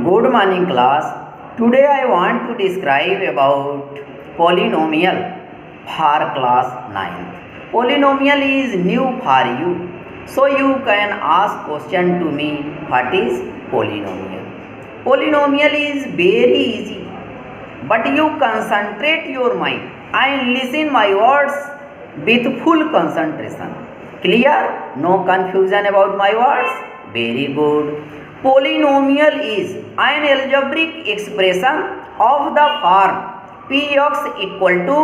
Good morning class. Today I want to describe about polynomial for class 9. Polynomial is new for you. So you can ask question to me, what is polynomial? Polynomial is very easy. But you concentrate your mind and listen my words with full concentration. Clear? No confusion about my words? Very good. Polynomial is an algebraic expression of the form px equal to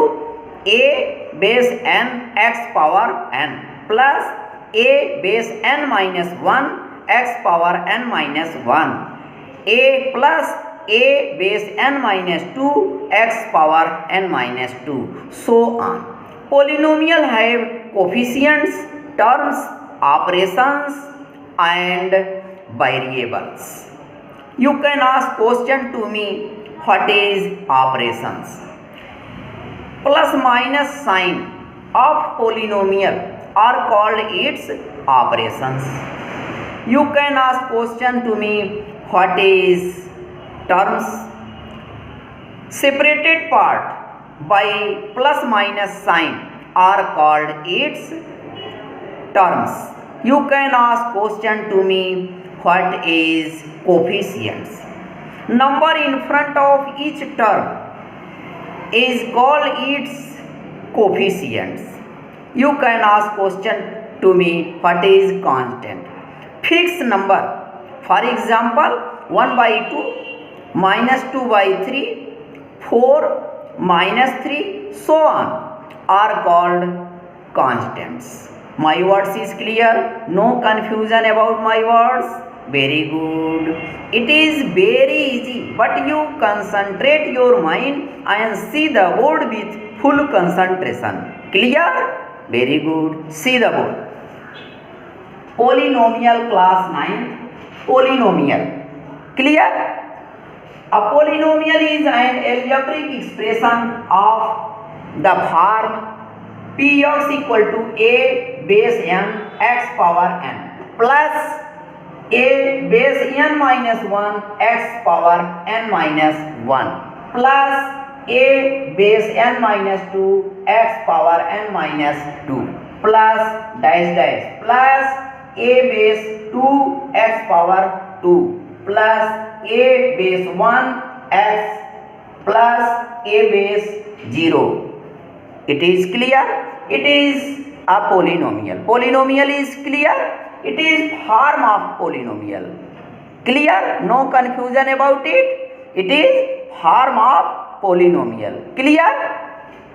a base n x power n plus a base n minus 1 x power n minus 1 a plus a base n minus 2 x power n minus 2 so on. Polynomial have coefficients, terms, operations and variables. You can ask question to me, what is operations? Plus minus sign of polynomial are called its operations. You can ask question to me, what is terms? Separated part by plus minus sign are called its terms. You can ask question to me, what is coefficients? Number in front of each term is called its coefficients. You can ask question to me, what is constant? Fixed number. For example, 1 by 2, minus 2 by 3, 4, minus 3, so on are called constants. My words is clear? No confusion about my words? Very good. It is very easy, but you concentrate your mind and see the board with full concentration. Clear? Very good. See the board. Polynomial class 9. Polynomial. Clear? A polynomial is an algebraic expression of the form px equal to a base n x power n plus a base n minus 1 x power n minus 1 plus a base n minus 2 x power n minus 2 plus dash dash plus a base 2 x power 2 plus a base 1 x plus a base 0. It is clear? It is a polynomial. Polynomial is clear? It is form of polynomial. Clear? No confusion about it? It is form of polynomial. Clear?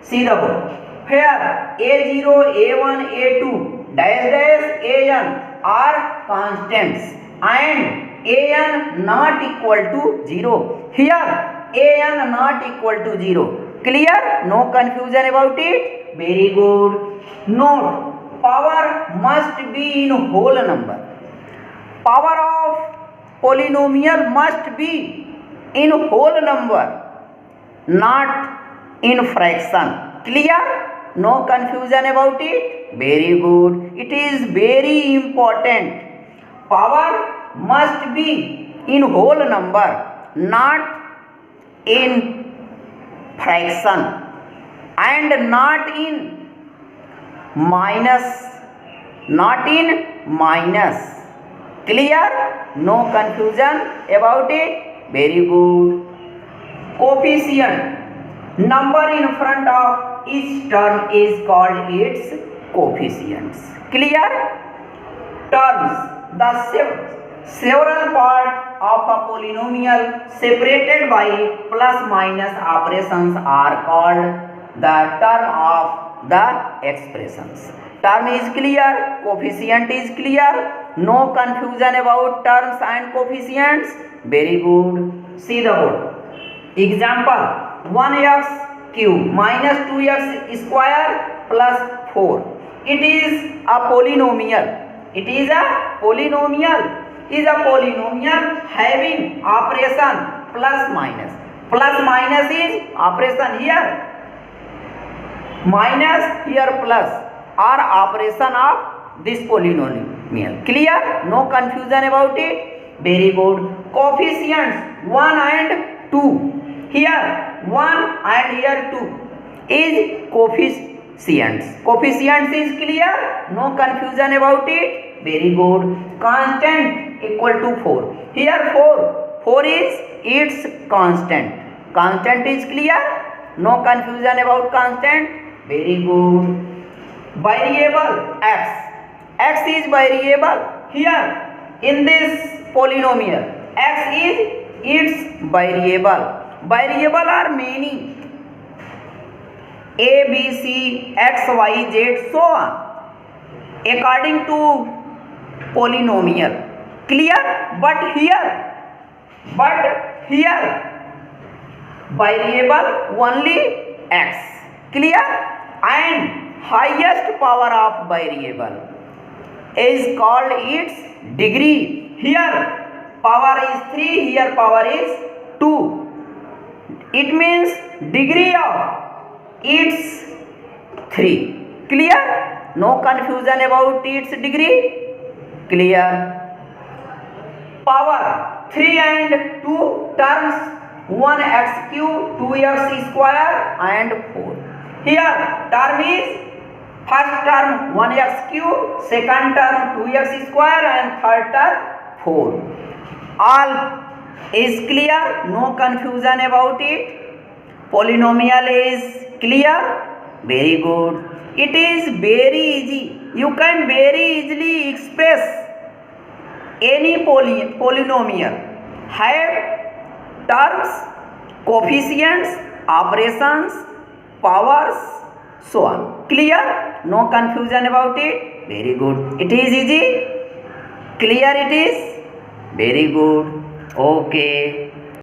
See the board. Here a0, a1, a2 dash dash an are constants and an not equal to 0. Here an not equal to 0. Clear? No confusion about it? Very good. Note, power must be in whole number. Power of polynomial must be in whole number, not in fraction. Clear? No confusion about it? Very good. It is very important. Power must be in whole number, not in fraction and not in minus. Clear? No confusion about it? Very good. Coefficient. Number in front of each term is called its coefficients. Clear? Terms. The several parts of a polynomial separated by plus minus operations are called the term of the expressions. Term is clear, coefficient is clear, no confusion about terms and coefficients. Very good. See the board. Example, 1x cube minus 2x square plus 4. It is a polynomial. It is a polynomial. Is a polynomial having operation plus minus. Plus minus is operation here. Minus here plus are operation of this polynomial. Clear? No confusion about it? Very good. coefficients 1 and 2. Here 1 and here 2 is coefficients. Coefficients is clear, no confusion about it. Very good. Constant equal to 4. Here 4 is its constant. Constant is clear, no confusion about constant. Very good. Variable x is variable. Here in this polynomial x is its variable. Variable are many, a, b, c, x, y, z, so on, according to polynomial. Clear? But here variable only x. Clear? And highest power of variable is called its degree. Here power is 3, here power is 2. It means degree of its 3. Clear? No confusion about its degree. Clear? Power 3 and 2 terms, 1x cube, 2x square and 4. Here term is first term 1x cube, second term 2x square and third term 4. All is clear, no confusion about it. Polynomial is clear. Very good. It is very easy. You can very easily express any polynomial have terms, coefficients, operations, powers, so on. Clear? No confusion about it. Very good. It is easy. Clear it is? Very good. Okay.